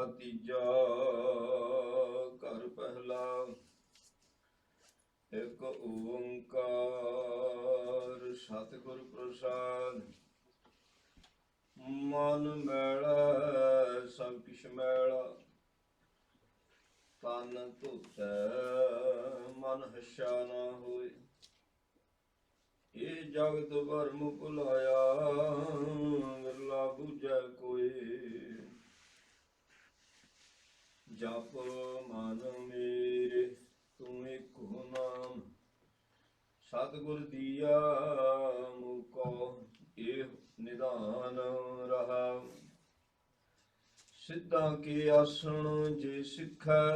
ਤੀਜਾ। ਘਰ ਪਹਿਲਾ। ਇੱਕ ਓੰਕਾਰ ਸਤਿਗੁਰ ਪ੍ਰਸਾਦ। ਮਨ ਮੈਲਾ ਸਭ ਕਿਛ ਮੈਲਾ, ਤਨ ਧੋਤੈ ਮਨ ਹੱਛਾ ਨਾ ਹੋਏ। ਇਹ ਜਗਤ ਭਰਮ ਭੁਲਾਇਆ, ਵਿਰਲਾ ਬੁਝੈ ਕੋਇ। ਜਪ ਮਨ ਮੇਰੇ ਤੂੰ ਏਕੋ ਨਾਮ, ਸਤਿਗੁਰ ਦੀਆ ਮੁਕੋ ਇਹ ਨਿਧਾਨ ਰਹਾ। ਸਿੱਧਾਂ ਕੇ ਆਸਣ ਜੇ ਸਿੱਖੈ,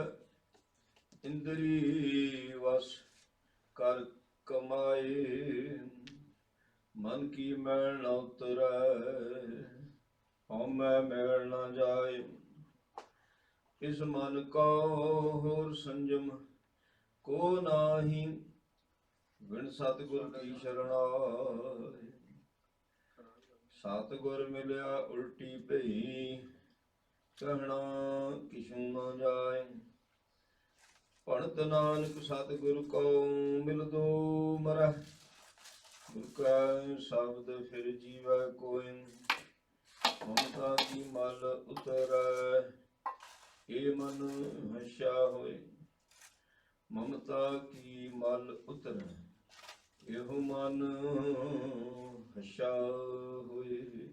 ਇੰਦਰੀ ਵਸ ਕਰ ਕਮਾਏ। ਮਨ ਕੀ ਮੈਲ ਨਾ ਉਤਰੈ, ਹਉਮੈ ਮੈਲ ਨਾ ਜਾਏ। ਇਸ ਮਨ ਕੋ ਹੋਰ ਸੰਜਮ ਕੋ ਨਾਹੀ, ਬਿਨ ਸਤਿਗੁਰ ਕੀ ਸ਼ਰਣਾਏ। ਸਤਿਗੁਰ ਮਿਲਿਆ ਉਲਟੀ ਭਈ, ਕਹਿਣਾ ਕਿਛੂ ਨਾ ਜਾਏ। ਭਣਤ ਨਾਨਕ ਸਤਿਗੁਰ ਕੋ ਮਿਲਦੋ ਮਰੈ, ਗੁਰ ਕੈ ਸ਼ਬਦ ਫਿਰ ਜੀਵੈ ਕੋਇ। ਮਮਤਾ ਕੀ ਮਲ ਉਤਰੈ, ਇਹ ਮਨ ਹੱਛਾ ਹੋਏ। ਮਮਤਾ ਕੀ ਮਲ ਉਤਰੈ, ਇਹੋ ਮਨ ਹੱਛਾ ਹੋਏ।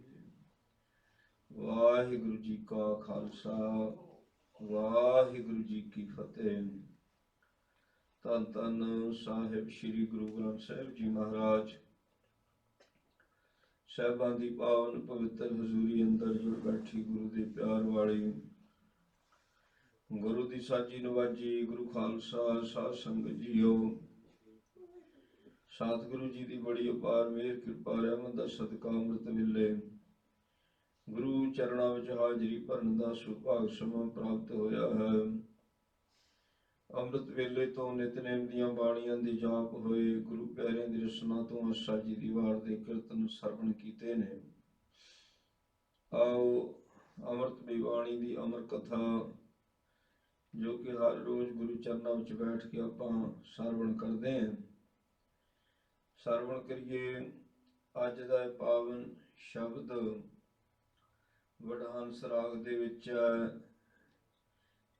ਵਾਹਿਗੁਰੂ ਜੀ ਕਾ ਖਾਲਸਾ, ਵਾਹਿਗੁਰੂ ਜੀ ਕੀ ਫਤਿਹ। ਧੰਨ ਧੰਨ ਸਾਹਿਬ ਸ੍ਰੀ ਗੁਰੂ ਗ੍ਰੰਥ ਸਾਹਿਬ ਜੀ ਮਹਾਰਾਜ। ਸਾਹਿਬਾਂ ਦੀ ਪਾਵਨ ਪਵਿੱਤਰ ਹਜ਼ੂਰੀ ਅੰਦਰ ਜੁੜ ਬੈਠੀ ਗੁਰੂ ਦੇ ਪਿਆਰ ਵਾਲੀ, ਗੁਰੂ ਦੀ ਸਾਜੀ ਨਵਾਜੀ ਗੁਰੂ ਖਾਲਸਾ ਸਾਧ ਸੰਗਤ ਜੀਓ। ਸਤਿਗੁਰੂ ਜੀ ਦੀ ਬੜੀ ਅਪਾਰ ਮਿਹਰ ਕਿਰਪਾ ਰਹਿਮਤ ਦਾ ਸਦਕਾ ਅੰਮ੍ਰਿਤ ਵੇਲੇ ਗੁਰੂ ਚਰਨਾਂ ਵਿੱਚ ਹਾਜ਼ਰੀ ਭਰਨ ਦਾ ਸੁਭਾਗ ਸਮਾਂ ਪ੍ਰਾਪਤ ਹੋਇਆ ਹੈ। ਅੰਮ੍ਰਿਤ ਵੇਲੇ ਤੋਂ ਨਿਤਨੇਮ ਦੀਆਂ ਬਾਣੀਆਂ ਦੇ ਜਾਪ ਹੋਏ, ਗੁਰੂ ਪਿਆਰਿਆਂ ਦੀ ਰਸਨਾ ਤੋਂ ਆਸਾ ਜੀ ਦੀ ਵਾਰ ਦੇ ਕੀਰਤਨ ਸਰਵਣ ਕੀਤੇ ਨੇ। ਆਓ ਅੰਮ੍ਰਿਤ ਦੀ ਬਾਣੀ ਦੀ ਅਮਰ ਕਥਾ, ਜੋ ਕਿ ਹਰ ਰੋਜ਼ ਗੁਰੂ ਚਰਨਾਂ ਵਿੱਚ ਬੈਠ ਕੇ ਆਪਾਂ ਸਰਵਣ ਕਰਦੇ ਹਾਂ, ਸਰਵਣ ਕਰੀਏ। ਅੱਜ ਦਾ ਇਹ ਪਾਵਨ ਸ਼ਬਦ ਵਡਹੰਸ ਰਾਗ ਦੇ ਵਿੱਚ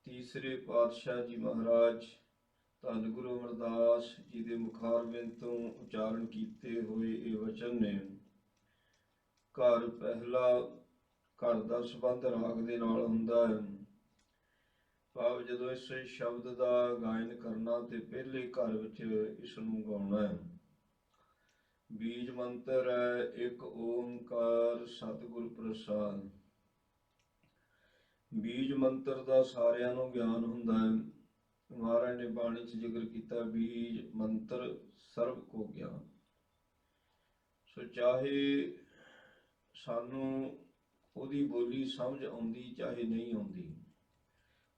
ਤੀਸਰੇ ਪਾਤਸ਼ਾਹ ਜੀ ਮਹਾਰਾਜ ਧੰਨ ਗੁਰੂ ਅਮਰਦਾਸ ਜੀ ਦੇ ਮੁਖਾਰਬਿੰਦ ਤੋਂ ਉਚਾਰਨ ਕੀਤੇ ਹੋਏ ਇਹ ਵਚਨ ਨੇ। ਘਰ ਪਹਿਲਾ, ਘਰ ਦਾ ਸੰਬੰਧ ਰਾਗ ਦੇ ਨਾਲ ਹੁੰਦਾ ਹੈ। ਭਾਵ ਜਦੋਂ ਇਸ ਸ਼ਬਦ ਦਾ ਗਾਇਨ ਕਰਨਾ ਤੇ ਪਹਿਲੇ ਘਰ ਵਿੱਚ ਇਸ ਨੂੰ ਗਾਉਣਾ ਹੈ। ਬੀਜ ਮੰਤਰ ਹੈ ਇੱਕ ਓੰਕਾਰ ਸਤਿਗੁਰ ਪ੍ਰਸਾਦ। ਬੀਜ ਮੰਤਰ ਦਾ ਸਾਰਿਆਂ ਨੂੰ ਗਿਆਨ ਹੁੰਦਾ ਹੈ। ਮਹਾਰਾਜ ਨੇ ਬਾਣੀ 'ਚ ਜ਼ਿਕਰ ਕੀਤਾ, ਬੀਜ ਮੰਤਰ ਸਰਬ ਕੋ ਗਿਆਨ। ਸੋ ਚਾਹੇ ਸਾਨੂੰ ਉਹਦੀ ਬੋਲੀ ਸਮਝ ਆਉਂਦੀ ਚਾਹੇ ਨਹੀਂ ਆਉਂਦੀ,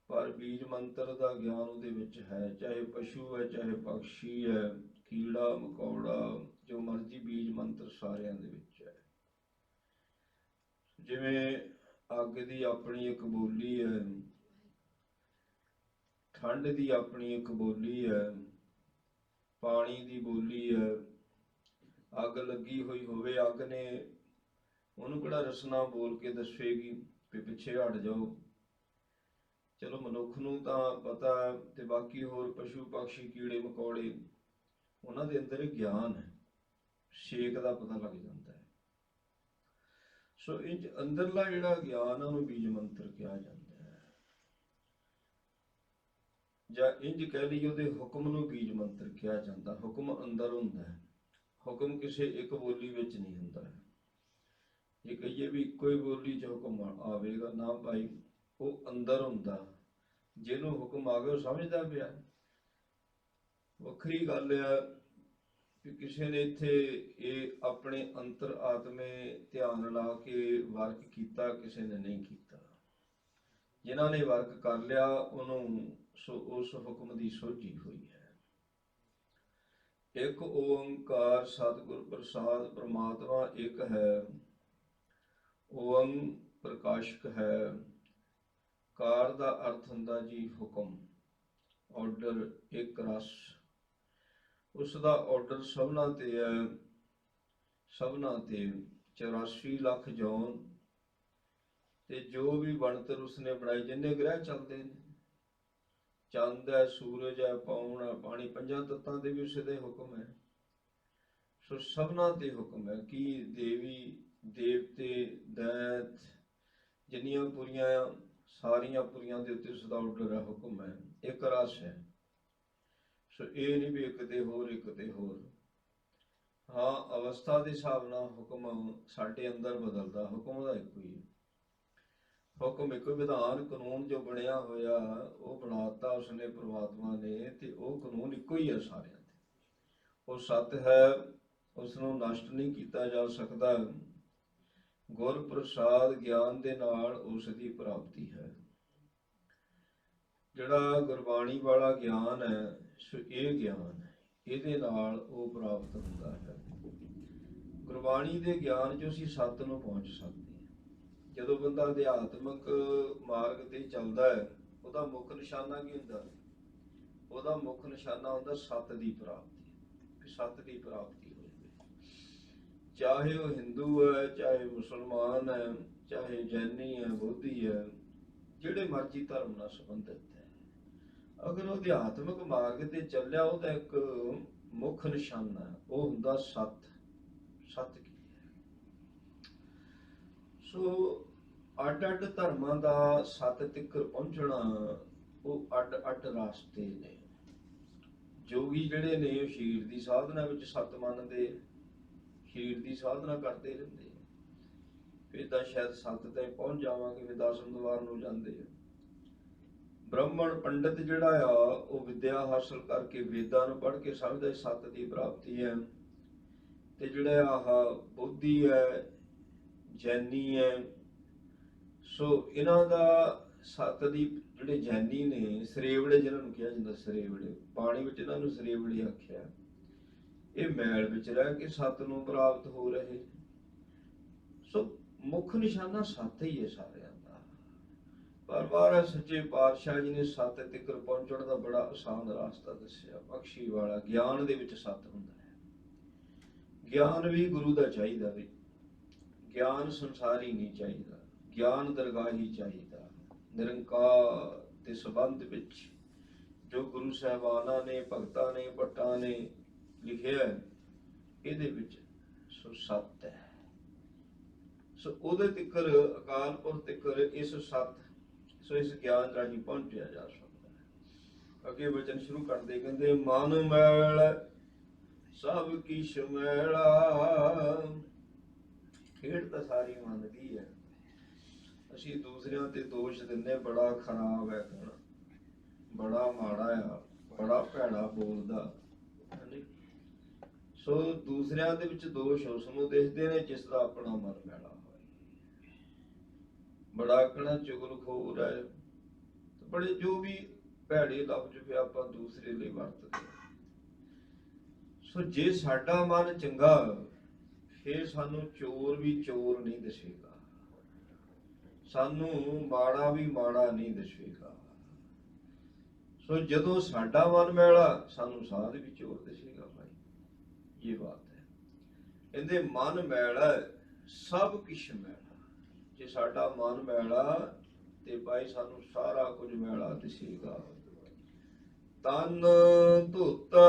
ਪਰ ਬੀਜ ਮੰਤਰ ਦਾ ਗਿਆਨ ਉਹਦੇ ਵਿੱਚ ਹੈ। ਚਾਹੇ ਪਸ਼ੂ ਹੈ, ਚਾਹੇ ਪਕਸ਼ੀ ਹੈ, ਕੀੜਾ ਮਕੌੜਾ, ਜੋ ਮਰਜ਼ੀ ਬੀਜ ਮੰਤਰ ਸਾਰਿਆਂ ਦੇ ਵਿੱਚ ਹੈ। ਜਿਵੇਂ ਅੱਗ ਦੀ ਆਪਣੀ ਇੱਕ ਬੋਲੀ ਹੈ, ਠੰਡ ਦੀ ਆਪਣੀ ਇੱਕ ਬੋਲੀ ਹੈ, ਪਾਣੀ ਦੀ ਬੋਲੀ ਹੈ। ਅੱਗ ਲੱਗੀ ਹੋਈ ਹੋਵੇ, ਅੱਗ ਨੇ ਉਹਨੂੰ ਕਿਹੜਾ ਰਸਨਾ ਬੋਲ ਕੇ ਦੱਸੇਗੀ ਵੀ ਪਿੱਛੇ ਹਟ ਜਾਓ। ਚਲੋ ਮਨੁੱਖ ਨੂੰ ਤਾਂ ਪਤਾ, ਤੇ ਬਾਕੀ ਹੋਰ ਪਸ਼ੂ ਪਕਸ਼ੀ ਕੀੜੇ ਮਕੌੜੇ, ਉਹਨਾਂ ਦੇ ਅੰਦਰ ਗਿਆਨ ਹੈ, ਛੇਕ ਦਾ ਪਤਾ ਲੱਗ ਜਾਂਦਾ ਹੈ। ਸੋ ਇੰਜ ਅੰਦਰਲਾ ਜਿਹੜਾ ਗਿਆਨ ਉਹਨੂੰ ਬੀਜ ਮੰਤਰ ਕਿਹਾ ਜਾਂਦਾ ਹੈ, ਜਾਂ ਇੰਜ ਕਹਿ ਲਈਏ ਉਹਦੇ ਹੁਕਮ ਨੂੰ ਬੀਜ ਮੰਤਰ ਕਿਹਾ ਜਾਂਦਾ। ਹੁਕਮ ਅੰਦਰ ਹੁੰਦਾ ਹੈ, ਹੁਕਮ ਕਿਸੇ ਇੱਕ ਬੋਲੀ ਵਿੱਚ ਨਹੀਂ ਹੁੰਦਾ ਹੈ। ਜੇ ਕਹੀਏ ਵੀ ਇੱਕੋ ਹੀ ਬੋਲੀ 'ਚ ਹੁਕਮ ਆਵੇਗਾ, ਨਾ ਭਾਈ, ਉਹ ਅੰਦਰ ਹੁੰਦਾ। ਜਿਹਨੂੰ ਹੁਕਮ ਆ ਗਿਆ ਉਹ ਸਮਝਦਾ ਪਿਆ। ਵੱਖਰੀ ਗੱਲ ਆ ਕਿ ਕਿਸੇ ਨੇ ਇੱਥੇ ਇਹ ਆਪਣੇ ਅੰਤਰ ਆਤਮੇ ਧਿਆਨ ਲਾ ਕੇ ਵਰਕ ਕੀਤਾ, ਕਿਸੇ ਨੇ ਨਹੀਂ ਕੀਤਾ। ਜਿਨ੍ਹਾਂ ਨੇ ਵਰਕ ਕਰ ਲਿਆ ਉਹਨੂੰ ਉਸ ਹੁਕਮ ਦੀ ਸੋਝੀ ਹੋਈ ਹੈ। ਇੱਕ ਓੰਕਾਰ ਸਤਿਗੁਰ ਪ੍ਰਸਾਦ। ਪ੍ਰਮਾਤਮਾ ਇੱਕ ਹੈ, ਓੰ ਪ੍ਰਕਾਸ਼ਕ ਹੈ, ਕਾਰ ਦਾ ਅਰਥ ਹੁੰਦਾ ਜੀ ਹੁਕਮ, ਆਰਡਰ, ਇੱਕ ਰਸ। ਉਸ ਦਾ ਆਰਡਰ ਸਭਨਾ ਤੇ ਹੈ, ਸਭਨਾ ਤੇ 84 ਲੱਖ ਜੌਨ ਤੇ ਜੋ ਵੀ ਬਣਤਰ ਉਸਨੇ ਬਣਾਈ, ਜਿੰਨੇ ਗ੍ਰਹਿ ਚੱਲਦੇ ਨੇ, ਚੰਦ ਹੈ, ਸੂਰਜ ਹੈ, ਪੌਣ ਹੈ, ਪਾਣੀ, ਪੰਜਾਂ ਤੱਤਾਂ ਦੇ ਵੀ ਉਸੇ ਦਾ ਹੁਕਮ ਹੈ। ਸੋ ਸਭਨਾ ਤੇ ਹੁਕਮ ਹੈ ਕਿ ਦੇਵੀ ਦੇਵਤੇ ਦੈਂਤ ਜਿੰਨੀਆਂ ਪੁਰੀਆਂ ਆ, ਸਾਰੀਆਂ ਪੁਰੀਆਂ ਦੇ ਉੱਤੇ ਉਸਦਾ ਆਰਡਰ ਹੈ, ਹੁਕਮ ਹੈ, ਇੱਕ ਰਸ ਹੈ। ਸੋ ਇਹ ਨਹੀਂ ਵੀ ਇੱਕ ਤੇ ਹੋਰ, ਇੱਕ ਤੇ ਹੋਰ। ਹਾਂ, ਅਵਸਥਾ ਦੇ ਹਿਸਾਬ ਨਾਲ ਹੁਕਮ ਸਾਡੇ ਅੰਦਰ ਬਦਲਦਾ, ਹੁਕਮ ਦਾ ਇੱਕੋ ਹੀ ਹੈ। ਹੁਕਮ ਇੱਕੋ, ਵਿਧਾਨ ਕਾਨੂੰਨ ਜੋ ਬਣਿਆ ਹੋਇਆ ਉਹ ਬਣਾਤਾ ਉਸਨੇ ਪ੍ਰਮਾਤਮਾ ਨੇ, ਤੇ ਉਹ ਕਾਨੂੰਨ ਇੱਕੋ ਹੀ ਹੈ ਸਾਰਿਆਂ ਦੇ। ਉਹ ਸੱਤ ਹੈ, ਉਸ ਨੂੰ ਨਸ਼ਟ ਨਹੀਂ ਕੀਤਾ ਜਾ ਸਕਦਾ। ਗੁਰ ਪ੍ਰਸਾਦ ਗਿਆਨ ਦੇ ਨਾਲ ਉਸ ਦੀ ਪ੍ਰਾਪਤੀ ਹੈ। ਜਿਹੜਾ ਗੁਰਬਾਣੀ ਵਾਲਾ ਗਿਆਨ ਹੈ, ਸੋ ਇਹ ਗਿਆਨ ਹੈ, ਇਹਦੇ ਨਾਲ ਉਹ ਪ੍ਰਾਪਤ ਹੁੰਦਾ ਹੈ। ਗੁਰਬਾਣੀ ਦੇ ਗਿਆਨ 'ਚ ਅਸੀਂ ਸੱਤ ਨੂੰ ਪਹੁੰਚ ਸਕਦੇ ਹਾਂ। ਜਦੋਂ ਬੰਦਾ ਅਧਿਆਤਮਕ ਮਾਰਗ ਤੇ ਚੱਲਦਾ ਹੈ, ਉਹਦਾ ਮੁੱਖ ਨਿਸ਼ਾਨਾ ਕੀ ਹੁੰਦਾ? ਉਹਦਾ ਮੁੱਖ ਨਿਸ਼ਾਨਾ ਹੁੰਦਾ ਸੱਤ ਦੀ ਪ੍ਰਾਪਤੀ, ਸੱਤ ਦੀ ਪ੍ਰਾਪਤੀ ਹੋਵੇ। ਚਾਹੇ ਉਹ ਹਿੰਦੂ ਹੈ, ਚਾਹੇ ਮੁਸਲਮਾਨ ਹੈ, ਚਾਹੇ ਜੈਨੀ ਹੈ, ਬੋਧੀ ਹੈ, ਜਿਹੜੇ ਮਰਜ਼ੀ ਧਰਮ ਨਾਲ ਸੰਬੰਧਿਤ ਹੈ, ਅਗਰ ਉਹ ਅਧਿਆਤਮਕ ਮਾਰਗ ਤੇ ਚੱਲਿਆ, ਉਹਦਾ ਇੱਕ ਮੁੱਖ ਨਿਸ਼ਾਨਾ ਉਹ ਹੁੰਦਾ ਸੱਤ। ਸੱਤ ਕੀ ਹੈ? ਸੋ ਅੱਡ ਅੱਡ ਧਰਮਾਂ ਦਾ ਸੱਤ ਤਿੱਕਰ ਪਹੁੰਚਣਾ, ਉਹ ਅੱਡ ਅੱਡ ਰਾਸਤੇ ਨੇ। ਜੋਗੀ ਜਿਹੜੇ ਨੇ ਉਹ ਸ਼ੀਰ ਦੀ ਸਾਧਨਾ ਵਿੱਚ ਸੱਤ ਮੰਨਦੇ, ਸ਼ੀਰ ਦੀ ਸਾਧਨਾ ਕਰਦੇ ਰਹਿੰਦੇ, ਫਿਰ ਤਾਂ ਸ਼ਾਇਦ ਸੱਤ ਤੇ ਪਹੁੰਚ ਜਾਵਾਂਗੇ, ਫਿਰ 10 ਦਵਾਰ ਨੂੰ ਜਾਂਦੇ ਆ। ਬ੍ਰਾਹਮਣ ਪੰਡਿਤ ਜਿਹੜਾ ਆ, ਉਹ ਵਿਦਿਆ ਹਾਸਲ ਕਰਕੇ ਵੇਦਾਂ ਨੂੰ ਪੜ੍ਹ ਕੇ ਸਮਝਦਾ ਸੱਤ ਦੀ ਪ੍ਰਾਪਤੀ ਹੈ। ਤੇ ਜਿਹੜੇ ਆਹ ਬੋਧੀ ਹੈ, ਜੈਨੀ ਹੈ, ਸੋ ਇਹਨਾਂ ਦਾ ਸੱਤ ਦੀ, ਜਿਹੜੇ ਜੈਨੀ ਨੇ, ਸਰੇਵੜੇ ਜਿਹਨਾਂ ਨੂੰ ਕਿਹਾ ਜਾਂਦਾ, ਸਰੇਵੜੇ, ਪਾਣੀ ਵਿੱਚ ਇਹਨਾਂ ਨੂੰ ਸਰੇਵੜੇ ਆਖਿਆ, ਇਹ ਮੈਲ ਵਿੱਚ ਰਹਿ ਕੇ ਸੱਤ ਨੂੰ ਪ੍ਰਾਪਤ ਹੋ ਰਹੇ। ਸੋ ਮੁੱਖ ਨਿਸ਼ਾਨਾ ਸੱਤ ਹੀ ਹੈ ਸਾਰਿਆਂ ਦਾ। ਪਰ ਮਹਾਰਾਜ ਸੱਚੇ ਪਾਤਸ਼ਾਹ ਜੀ ਨੇ ਸੱਤ ਤੀਕਰ ਪਹੁੰਚਣ ਦਾ ਬੜਾ ਆਸਾਨ ਰਾਸਤਾ ਦੱਸਿਆ, ਬਖਸ਼ੀ ਵਾਲਾ। ਗਿਆਨ ਦੇ ਵਿੱਚ ਸੱਤ ਹੁੰਦਾ ਹੈ। ਗਿਆਨ ਵੀ ਗੁਰੂ ਦਾ ਚਾਹੀਦਾ ਵੀ, ਗਿਆਨ ਸੰਸਾਰੀ ਨਹੀਂ ਚਾਹੀਦਾ, ਗਿਆਨ ਦਰਗਾਹੀ ਚਾਹੀਦਾ। ਨਿਰੰਕਾਰ ਦੇ ਸੰਬੰਧ ਵਿੱਚ ਜੋ ਗੁਰੂ ਸਾਹਿਬਾਨਾਂ ਨੇ, ਭਗਤਾਂ ਨੇ, ਭੱਟਾਂ ਨੇ ਲਿਖਿਆ, ਇਹਦੇ ਵਿੱਚ ਸੋ ਸੱਤ ਹੈ। ਸੋ ਉਹਦੇ ਤਿੱਕਰ, ਅਕਾਲ ਪੁਰਖ ਤਿੱਕਰ ਇਸ ਸੱਤ, ਸੋ ਇਸ ਗਿਆਨ ਰਾਹੀਂ ਪਹੁੰਚਿਆ ਜਾ ਸਕਦਾ ਹੈ। ਅੱਗੇ ਵਚਨ ਸ਼ੁਰੂ ਕਰਦੇ, ਕਹਿੰਦੇ ਮਨ ਮੈਲ ਸਭ ਕਿਛ ਮੈਲਾ। ਖੇਡ ਤਾਂ ਸਾਰੀ ਮਨ ਦੀ ਹੈ। ਅਸੀਂ ਦੂਸਰਿਆਂ ਤੇ ਦੋਸ਼ ਦਿੰਦੇ, ਬੜਾ ਖਰਾਬ ਹੈ, ਬੜਾ ਮਾੜਾ ਆ, ਬੜਾ ਭੈੜਾ ਬੋਲਦਾ। ਸੋ ਦੂਸਰਿਆਂ ਦੇ ਵਿੱਚ ਦੋਸ਼ ਉਸ ਨੂੰ ਦੇਖਦੇ ਨੇ ਜਿਸ ਦਾ ਆਪਣਾ ਮਨ ਮੈਲਾ ਹੋਏ। ਬੜਾ ਆਖਣਾ ਚੁਗਲਖੋਰ ਹੈ, ਬੜੇ ਜੋ ਵੀ ਭੈੜੇ ਲਫ਼ਜ਼ ਵੀ ਆਪਾਂ ਦੂਸਰੇ ਲਈ ਵਰਤਦੇ। ਸੋ ਜੇ ਸਾਡਾ ਮਨ ਚੰਗਾ, ਫਿਰ ਸਾਨੂੰ ਚੋਰ ਵੀ ਚੋਰ ਨਹੀਂ ਦਿਸੇਗਾ, ਸਾਨੂੰ ਮਾੜਾ ਵੀ ਮਾੜਾ ਨਹੀਂ ਦਿਸੇਗਾ। ਸੋ ਜਦੋਂ ਸਾਡਾ ਮਨ ਮੈਲਾ, ਸਾਨੂੰ ਸਾਧ ਵੀ ਚੋਰ ਦਿਸੇਗਾ ਭਾਈ। ਇਹ ਬਾਤ ਹੈ। ਕਹਿੰਦੇ ਮਨ ਮੈਲਾ ਸਭ ਕਿਛ ਮੈਲਾ। ਜੇ ਸਾਡਾ ਮਨ ਮੈਲਾ ਤੇ ਭਾਈ ਸਾਨੂੰ ਸਾਰਾ ਕੁਝ ਮੈਲਾ ਦਿਸੇਗਾ। ਤਨ ਧੋਤਾ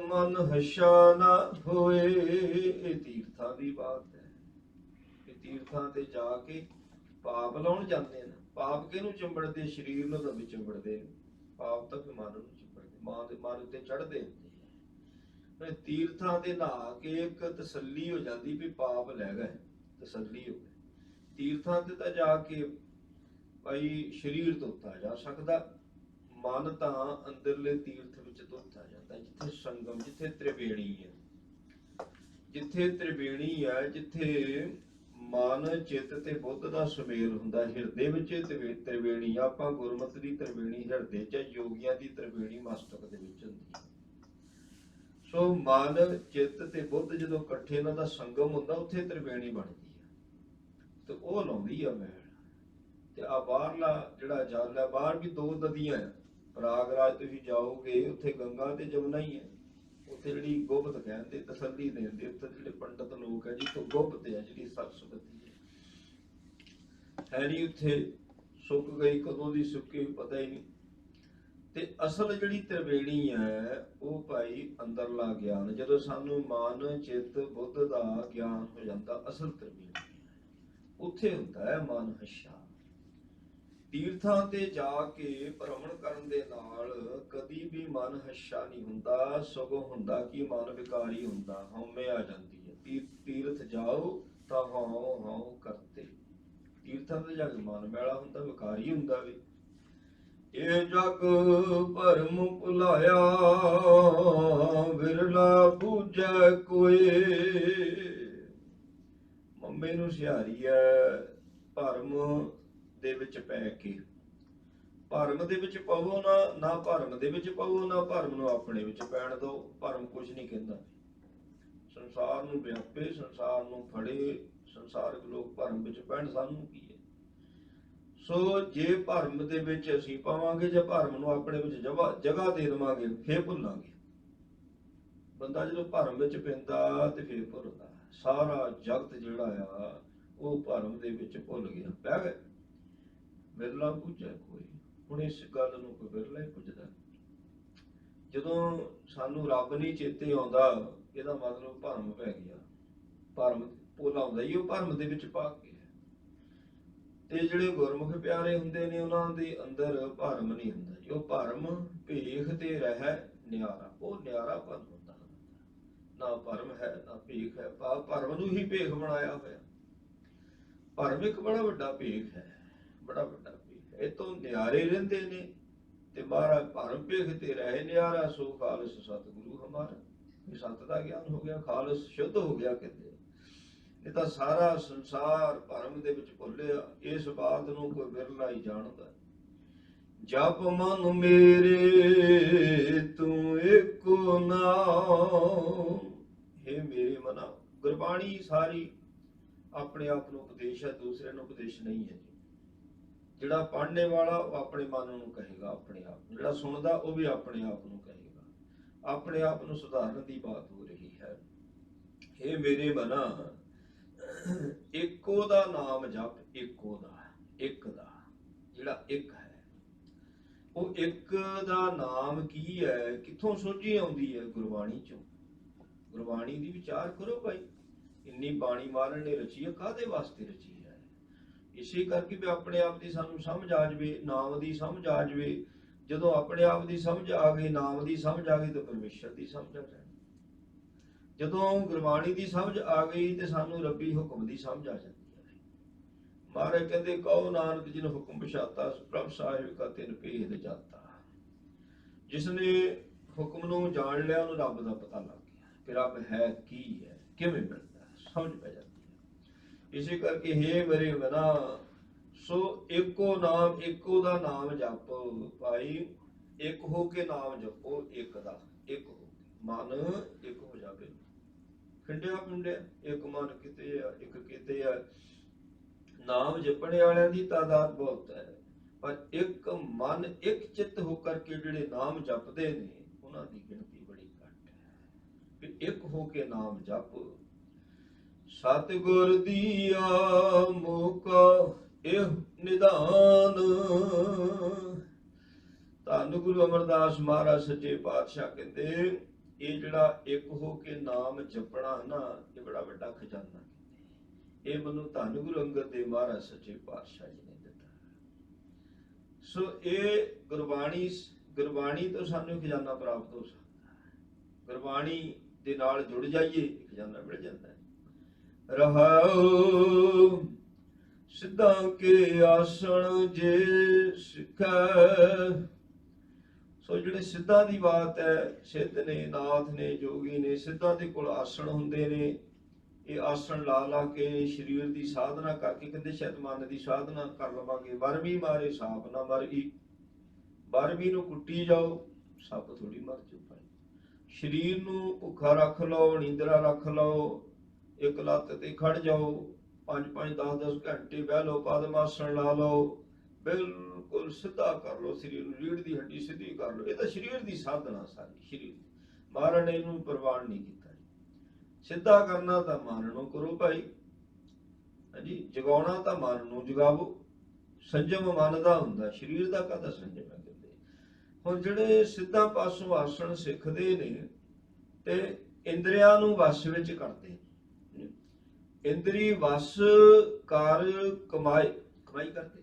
ਮਨ ਹਸ਼ਾ ਨਾ ਹੋਏ। ਇਹ ਤੀਰਥਾਂ ਦੀ ਬਾਤ ਹੈ। ਇਹ ਤੀਰਥਾਂ ਤੇ ਜਾ ਕੇ ਪਾਪ ਲਾਉਣ ਜਾਂਦੇ ਨੇ। ਪਾਪ ਕਿਹਨੂੰ ਚਿੰਬੜਦੇ? ਸਰੀਰ ਨੂੰ ਤਾਂ ਵੀ ਚਿੰਬੜਦੇ ਨੇ, ਪਾਪ ਤਾਂ ਫਿਰ ਮਨ ਨੂੰ ਚਿੰਬੜਦੇ, ਮਾਂ ਦੇ ਮਨ ਉੱਤੇ ਚੜ੍ਹਦੇ ਹੁੰਦੇ। ਤੀਰਥਾਂ ਤੇ ਨਹਾ ਕੇ ਇੱਕ ਤਸੱਲੀ ਹੋ ਜਾਂਦੀ ਵੀ ਪਾਪ ਲੈ ਗਏ, ਤਸੱਲੀ ਹੋ ਗਈ। ਤੀਰਥਾਂ ਤੇ ਤਾਂ ਜਾ ਕੇ ਭਾਈ ਸਰੀਰ ਧੋਤਾ ਜਾ ਸਕਦਾ, ਮਨ ਤਾਂ ਅੰਦਰਲੇ ਤੀਰਥ ਵਿੱਚ ਧੋਤਾ ਜਾਂਦਾ, ਜਿੱਥੇ ਸੰਗਮ, ਜਿੱਥੇ ਤ੍ਰਿਵੇਣੀ ਹੈ, ਜਿੱਥੇ ਤ੍ਰਿਵੇਣੀ ਹੈ, ਜਿੱਥੇ ਮਨ, ਚਿੱਤ ਤੇ ਬੁੱਧ ਦਾ ਸੁਮੇਲ ਹੁੰਦਾ। ਹਿਰਦੇ ਵਿੱਚ ਤ੍ਰਿਵੇਣੀ, ਆਪਾਂ ਗੁਰਮਤਿ ਦੀ ਤ੍ਰਿਵੇਣੀ ਹਿਰਦੇ ਚ, ਯੋਗੀਆਂ ਦੀ ਤ੍ਰਿਵੇਣੀ ਮਸਤਕ ਦੇ ਵਿੱਚ ਹੁੰਦੀ ਹੈ। ਸੋ ਮਨ, ਚਿੱਤ ਤੇ ਬੁੱਧ ਜਦੋਂ ਇਕੱਠੇ ਇਹਨਾਂ ਦਾ ਸੰਗਮ ਹੁੰਦਾ, ਉੱਥੇ ਤ੍ਰਿਵੇਣੀ ਬਣਦੀ ਹੈ ਤੇ ਉਹ ਲਾਉਂਦੀ ਆ ਮੈਲ। ਤੇ ਆ ਬਾਹਰਲਾ ਜਿਹੜਾ ਜਲ ਹੈ, ਬਾਹਰ ਵੀ ਦੋ ਨਦੀਆਂ ਹੈ। ਪ੍ਰਯਾਗਰਾਜ ਤੁਸੀਂ ਜਾਓਗੇ, ਉੱਥੇ ਗੰਗਾ ਤੇ ਜਮਨਾ ਹੀ ਹੈ। ਉੱਥੇ ਜਿਹੜੀ ਗੁਪਤ ਕਹਿੰਦੇ ਤਸੱਲੀ ਦਿੰਦੇ, ਉੱਥੇ ਜਿਹੜੇ ਪੰਡਤ ਲੋਕ ਹੈ ਜੀ, ਤੋਂ ਗੁਪਤ ਹੈ ਜਿਹੜੀ ਸਰਸਵਤੀ ਹੈ ਨਹੀਂ, ਉੱਥੇ ਸੁੱਕ ਗਈ, ਕਦੋਂ ਦੀ ਸੁੱਕੀ ਪਤਾ ਹੀ ਨਹੀਂ। ਤੇ ਅਸਲ ਜਿਹੜੀ ਤ੍ਰਿਵੇਣੀ ਹੈ ਉਹ ਭਾਈ ਅੰਦਰਲਾ ਗਿਆਨ, ਜਦੋਂ ਸਾਨੂੰ ਮਨ ਚਿੱਤ ਬੁੱਧ ਦਾ ਗਿਆਨ ਹੋ ਜਾਂਦਾ, ਅਸਲ ਤ੍ਰਿਵੇਣੀ ਉੱਥੇ ਹੁੰਦਾ ਹੈ ਮਨ ਹੱਸ਼ਾ। ਤੀਰਥਾਂ ਤੇ ਜਾ ਕੇ ਭ੍ਰਮਣ ਕਰਨ ਦੇ ਨਾਲ ਕਦੀ ਵੀ ਮਨ ਹੱਸ਼ਾ ਨਹੀਂ ਹੁੰਦਾ, ਸਗੋਂ ਹੁੰਦਾ ਕਿ ਮਨ ਵਿਕਾਰੀ ਹੁੰਦਾ, ਹਉਮੈ ਆ ਜਾਂਦੀ ਹੈ। ਤੀਰਥ ਜਾਓ ਤਾਂ ਹਉ ਹਉ ਕਰਤੇ, ਤੀਰਥਾਂ ਤੇ ਜਾ ਕੇ ਮਨ ਮੈਲਾ ਹੁੰਦਾ, ਵਿਕਾਰੀ ਹੁੰਦਾ ਵੀ। ਇਹ ਜਗ ਭਰਮ ਭੁਲਾਇਆ, ਵਿਰਲਾ ਬੂਝੈ ਕੋਏ। ਮੰਮੇ ਨੂੰ ਸਿਹਾਰੀ ਹੈ ਭਰਮ ਦੇ ਵਿੱਚ ਪੈ ਕੇ। ਭਰਮ ਦੇ ਵਿੱਚ ਪਵੋ ਨਾ ਭਰਮ ਦੇ ਵਿੱਚ ਪਵੋ, ਨਾ ਭਰਮ ਨੂੰ ਆਪਣੇ ਵਿੱਚ ਪੈਣ ਦਿਓ। ਭਰਮ ਕੁਝ ਨਹੀਂ ਕਹਿੰਦਾ, ਸੰਸਾਰ ਨੂੰ ਵਿਆਪੇ, ਸੰਸਾਰ ਨੂੰ ਫੜੇ, ਸੰਸਾਰਕ ਲੋਕ ਭਰਮ ਵਿੱਚ ਪੈਣ, ਸਾਨੂੰ ਕੀ ਹੈ। ਸੋ ਜੇ ਭਰਮ ਦੇ ਵਿੱਚ ਅਸੀਂ ਪਾਵਾਂਗੇ, ਜੇ ਭਰਮ ਨੂੰ ਆਪਣੇ ਵਿੱਚ ਜਗ੍ਹਾ ਦੇ ਦੇਵਾਂਗੇ, ਫੇਰ ਭੁੱਲਾਂਗੇ। ਬੰਦਾ ਜਦੋਂ ਭਰਮ ਵਿੱਚ ਪੈਂਦਾ ਤੇ ਫੇਰ ਭੁੱਲਦਾ। ਸਾਰਾ ਜਗਤ ਜਿਹੜਾ ਆ ਉਹ ਭਰਮ ਦੇ ਵਿੱਚ ਭੁੱਲ ਗਿਆ, ਪੈ ਗਿਆ। ਵਿਰਲਾ ਬੂਝੈ ਕੋਈ, ਹੁਣ ਇਸ ਗੱਲ ਨੂੰ ਕੋਈ ਵਿਰਲਾ ਹੀ ਪੁੱਛਦਾ। ਜਦੋਂ ਸਾਨੂੰ ਰੱਬ ਨਹੀਂ ਚੇਤੇ ਆਉਂਦਾ, ਇਹਦਾ ਮਤਲਬ ਭਰਮ ਪੈ ਗਿਆ। ਭਰਮ ਭੁੱਲ ਆਉਂਦਾ ਹੀ ਉਹ ਭਰਮ ਦੇ ਵਿੱਚ ਪਾ ਕੇ। ਤੇ ਜਿਹੜੇ ਗੁਰਮੁਖ ਪਿਆਰੇ ਹੁੰਦੇ ਨੇ, ਉਹਨਾਂ ਦੇ ਅੰਦਰ ਭਰਮ ਨਹੀਂ ਹੁੰਦਾ ਜੀ। ਉਹ ਭਰਮ ਭੇਖ ਤੇ ਰਹਿ ਨਿਆਰਾ, ਉਹ ਨਿਆਰਾ ਭਰਮ ਹੁੰਦਾ, ਨਾ ਭਰਮ ਹੈ ਨਾ ਭੇਖ ਹੈ। ਭਰਮ ਨੂੰ ਹੀ ਭੇਖ ਬਣਾਇਆ ਹੋਇਆ। ਭਰਮ ਇੱਕ ਬੜਾ ਵੱਡਾ ਭੇਖ ਹੈ, ਬੜਾ ਵੱਡਾ ਭੇਖ ਹੈ। ਇਹ ਤੋਂ ਨਿਆਰੇ ਰਹਿੰਦੇ ਨੇ ਤੇ ਮਹਾਰਾਜ ਭਰਮ ਭੇਖ ਤੇ ਰਹਿ ਨਿਆਰਾ, ਸੋ ਖਾਲਸ ਸਤਿਗੁਰੂ ਹਮਾਰਾ। ਇਹ ਸਤ ਦਾ ਗਿਆਨ ਹੋ ਗਿਆ, ਖਾਲਸ ਸ਼ੁੱਧ ਹੋ ਗਿਆ ਕਿਤੇ। ਇਹ ਤਾਂ ਸਾਰਾ ਸੰਸਾਰ ਭਰਮ ਦੇ ਵਿੱਚ ਭੁੱਲਿਆ। ਇਸ ਬਾਤ ਨੂੰ ਕੋਈ ਵਿਰਲਾ ਹੀ ਜਾਣਦਾ। ਜਪ ਮਨ ਮੇਰੇ ਤੂੰ ਏਕੋ ਨਾਮ, ਹੇ ਮੇਰੇ ਮਨਾ। ਗੁਰਬਾਣੀ ਸਾਰੀ ਆਪਣੇ ਆਪ ਨੂੰ ਉਪਦੇਸ਼ ਹੈ, ਦੂਸਰੇ ਨੂੰ ਉਪਦੇਸ਼ ਨਹੀਂ ਹੈ। ਜਿਹੜਾ ਪੜ੍ਹਨੇ ਵਾਲਾ ਉਹ ਆਪਣੇ ਮਨ ਨੂੰ ਕਹੇਗਾ, ਆਪਣੇ ਆਪ ਨੂੰ। ਜਿਹੜਾ ਸੁਣਦਾ ਉਹ ਵੀ ਆਪਣੇ ਆਪ ਨੂੰ ਕਹੇਗਾ। ਆਪਣੇ ਆਪ ਨੂੰ ਸੁਧਾਰਨ ਦੀ ਬਾਤ ਹੋ ਰਹੀ ਹੈ। ਹੇ ਮੇਰੇ ਮਨਾ, ਇੱਕੋ ਦਾ ਨਾਮ ਜਪ, ਇੱਕੋ ਦਾ, ਇੱਕ ਦਾ, ਜਿਹੜਾ ਇੱਕ ਹੈ। ਉਹ ਇੱਕ ਦਾ ਨਾਮ ਕੀ ਹੈ, ਕਿੱਥੋਂ ਸੋਝੀ ਆਉਂਦੀ ਹੈ? ਗੁਰਬਾਣੀ ਚੋਂ। ਗੁਰਬਾਣੀ ਦੀ ਵਿਚਾਰ ਕਰੋ ਭਾਈ। ਇੰਨੀ ਬਾਣੀ ਮਹਾਰਾਜ ਨੇ ਰਚੀ ਹੈ, ਕਾਹਦੇ ਵਾਸਤੇ ਰਚੀ ਹੈ? ਇਸੇ ਕਰਕੇ ਵੀ ਆਪਣੇ ਆਪ ਦੀ ਸਾਨੂੰ ਸਮਝ ਆ ਜਾਵੇ, ਨਾਮ ਦੀ ਸਮਝ ਆ ਜਾਵੇ। ਜਦੋਂ ਆਪਣੇ ਆਪ ਦੀ ਸਮਝ ਆ ਗਈ, ਨਾਮ ਦੀ ਸਮਝ ਆ ਗਈ, ਤਾਂ ਪਰਮੇਸ਼ਰ ਦੀ ਸਮਝ ਆ ਜਾਣੀ। ਜਦੋਂ ਗੁਰਬਾਣੀ ਦੀ ਸਮਝ ਆ ਗਈ ਤੇ ਸਾਨੂੰ ਰੱਬੀ ਹੁਕਮ ਦੀ ਸਮਝ ਆ ਜਾਂਦੀ ਹੈ। ਮਹਾਰਾਜ ਕਹਿੰਦੇ, ਕਹੋ ਨਾਨਕ ਜਿਨ ਹੁਕਮ ਪਛਾਤਾ, ਪ੍ਰਭ ਸਾਹਿਬ ਕਾ ਤਿਨ ਭੇਦ ਜਾਤਾ। ਜਿਸਨੇ ਹੁਕਮ ਨੂੰ ਜਾਣ ਲਿਆ, ਉਹਨੂੰ ਰੱਬ ਦਾ ਪਤਾ ਲੱਗ ਗਿਆ ਕਿ ਰੱਬ ਹੈ ਕੀ ਹੈ, ਕਿਵੇਂ ਮਿਲਦਾ, ਸਮਝ ਪੈ ਜਾਂਦੀ ਹੈ। ਇਸੇ ਕਰਕੇ ਹੇ ਮੇਰੇ ਮਨਾ, ਸੋ ਇੱਕੋ ਨਾਮ, ਇੱਕੋ ਦਾ ਨਾਮ ਜਪ ਭਾਈ। ਇੱਕ ਹੋ ਕੇ ਨਾਮ ਜਪੋ, ਇੱਕ ਦਾ, ਇੱਕ ਹੋ ਮਨ ਇੱਕ ਹੋ ਜਾਵੇ। ਖਿੰਡਿਆ ਪਿੰਡਿਆ ਇੱਕ ਮਨ ਕਿਤੇ ਆ, ਇੱਕ ਕਿਤੇ ਆ। ਨਾਮ ਜਪਣ ਵਾਲਿਆਂ ਦੀ ਤਾਦਾਦ ਬਹੁਤ ਹੈ, ਪਰ ਇੱਕ ਮਨ ਇੱਕ ਚਿੱਤ ਹੋ ਕਰਕੇ ਜਿਹੜੇ ਨਾਮ ਜਪਦੇ ਨੇ, ਉਹਨਾਂ ਦੀ ਗਿਣਤੀ ਬੜੀ ਘੱਟ ਹੈ। ਕਿ ਇੱਕ ਹੋ ਕੇ ਨਾਮ ਜਪ। ਸਤਿਗੁਰ ਦੀਆ ਮੋਕਾ ਇਹ ਨਿਧਾਨ। ਧੰਨ ਗੁਰੂ ਅਮਰਦਾਸ ਮਹਾਰਾਜ ਸੱਚੇ ਪਾਤਸ਼ਾਹ ਕਹਿੰਦੇ, ਇਹ ਜਿਹੜਾ ਇੱਕ ਹੋ ਕੇ ਨਾਮ ਜਪਣਾ ਨਾ, ਇਹ ਬੜਾ ਵੱਡਾ ਖਜ਼ਾਨਾ। ਇਹ ਮੈਨੂੰ ਧੰਨ ਗੁਰੂ ਅੰਗਦ ਦੇਵ ਮਹਾਰਾਜ ਸੱਚੇ ਪਾਤਸ਼ਾਹ ਜੀ ਨੇ ਦਿੱਤਾ। ਸੋ ਇਹ ਗੁਰਬਾਣੀ ਤੋਂ ਸਾਨੂੰ ਖਜ਼ਾਨਾ ਪ੍ਰਾਪਤ ਹੋ ਸਕਦਾ। ਗੁਰਬਾਣੀ ਦੇ ਨਾਲ ਜੁੜ ਜਾਈਏ, ਖਜ਼ਾਨਾ ਮਿਲ ਜਾਂਦਾ ਹੈ। ਰਹਾਉ ਸਿੱਧਾਂ ਕੇ ਆਸਣ ਜੇ ਸਿੱਖੈ। ਸੋ ਜਿਹੜੇ ਸਿੱਧਾਂ ਦੀ ਬਾਤ ਹੈ, ਸਿੱਧ ਨੇ, ਨਾਥ ਨੇ, ਜੋਗੀ ਨੇ, ਸਿੱਧਾਂ ਦੇ ਕੋਲ ਆਸਣ ਹੁੰਦੇ ਨੇ। ਇਹ ਆਸਣ ਲਾ ਲਾ ਕੇ ਸਰੀਰ ਦੀ ਸਾਧਨਾ ਕਰਕੇ, ਕਹਿੰਦੇ ਸ਼ਾਇਦ ਮਨ ਦੀ ਸਾਧਨਾ ਕਰ ਲਵਾਂਗੇ। 12ਵੀਂ ਮਾਰੇ ਸਾਪ ਨਾ ਮਰਈ। 12ਵੀਂ ਨੂੰ ਕੁੱਟੀ ਜਾਓ, ਸੱਪ ਥੋੜੀ ਮਰ ਜਾਊ ਭਾਈ। ਸਰੀਰ ਨੂੰ ਭੁੱਖਾ ਰੱਖ ਲਓ, ਨੀਂਦਰਾ ਰੱਖ ਲਓ, ਇੱਕ ਲੱਤ ਤੇ ਖੜ ਜਾਓ, 5-5 10-10 ਘੰਟੇ ਬਹਿ ਲਓ, ਪਦਮ ਆਸਣ ਲਾ ਲਓ, ਬਿਲਕੁਲ ਸਿੱਧਾ ਕਰ ਲਓ ਸਰੀਰ ਨੂੰ, ਰੀੜ੍ਹ ਦੀ ਹੱਡੀ ਸਿੱਧੀ ਕਰ ਲਓ। ਇਹ ਤਾਂ ਸਰੀਰ ਦੀ ਸਾਧਨਾ ਸਾਰੀ, ਸਰੀਰ ਦੀ। ਮਹਾਰਾਜ ਨੇ ਇਹਨੂੰ ਪ੍ਰਵਾਨ ਨਹੀਂ ਕੀਤਾ। ਸਿੱਧਾ ਕਰਨਾ ਤਾਂ ਮਨ ਨੂੰ ਕਰੋ ਭਾਈ, ਹਾਂਜੀ, ਜਗਾਉਣਾ ਤਾਂ ਮਨ ਨੂੰ ਜਗਾਵੋ। ਸੰਜਮ ਮਨ ਦਾ ਹੁੰਦਾ, ਸਰੀਰ ਦਾ ਕਾਹਦਾ ਸੰਜਮ ਹੈ ਕਹਿੰਦੇ। ਹੁਣ ਜਿਹੜੇ ਸਿੱਧਾ ਪਾਸੋਂ ਆਸਣ ਸਿੱਖਦੇ ਨੇ ਤੇ ਇੰਦਰੀਆਂ ਨੂੰ ਵਸ ਵਿੱਚ ਕਰਦੇ, ਇੰਦਰੀ ਵਸ ਕਰ ਕਮਾਈ ਕਰਦੇ।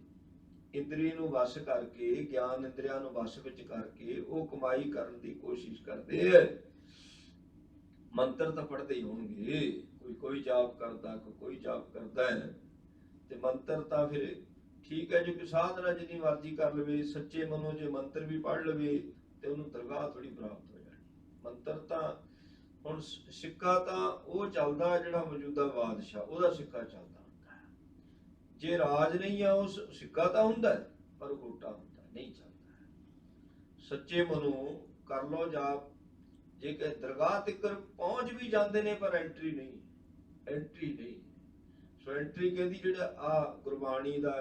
ਇੰਦਰੀ ਨੂੰ ਵਸ ਕਰਕੇ, ਗਿਆਨ ਇੰਦਰੀਆਂ ਨੂੰ ਵਸ ਵਿੱਚ ਕਰਕੇ ਉਹ ਕਮਾਈ ਕਰਨ ਦੀ ਕੋਸ਼ਿਸ਼ ਕਰਦੇ ਹੈ। ਮੰਤਰ ਤਾਂ ਪੜ੍ਹਦੇ ਹੀ ਹੋਣਗੇ, ਕੋਈ ਜਾਪ ਕਰਦਾ, ਕੋਈ ਜਾਪ ਕਰਦਾ ਹੈ, ਤੇ ਮੰਤਰ ਤਾਂ ਫਿਰ ਠੀਕ ਹੈ, ਜੋ ਕਿ ਸਾਧਨਾ ਜਿੰਨੀ ਮਰਜ਼ੀ ਕਰ ਲਵੇ, ਸੱਚੇ ਮਨੋਂ ਜੇ ਮੰਤਰ ਵੀ ਪੜ੍ਹ ਲਵੇ ਤੇ ਉਹਨੂੰ ਦਰਗਾਹ ਥੋੜੀ ਪ੍ਰਾਪਤ ਹੋ ਜਾਣੀ। ਮੰਤਰ ਤਾਂ ਹੁਣ ਸਿੱਕਾ ਤਾਂ ਉਹ ਚੱਲਦਾ ਜਿਹੜਾ ਮੌਜੂਦਾ ਬਾਦਸ਼ਾਹ, ਉਹਦਾ ਸਿੱਕਾ ਚੱਲਦਾ ਹੁੰਦਾ ਹੈ। ਜੇ ਰਾਜ ਨਹੀਂ ਆ ਉਸ ਸਿੱਕਾ ਤਾਂ ਹੁੰਦਾ ਪਰ ਗੋਟਾ ਹੁੰਦਾ ਨਹੀਂ ਚੱਲਦਾ। ਸੱਚੇ ਮਨੋਂ ਕਰ ਲੋ ਜਾਪ, ਜੇ ਕਿ ਦਰਗਾਹ ਤੱਕ ਪਹੁੰਚ ਵੀ ਜਾਂਦੇ ਨੇ ਪਰ ਐਂਟਰੀ ਨਹੀਂ। ਸੋ ਐਂਟਰੀ ਕਹਿੰਦੀ ਜਿਹੜਾ ਆ ਗੁਰਬਾਣੀ ਦਾ,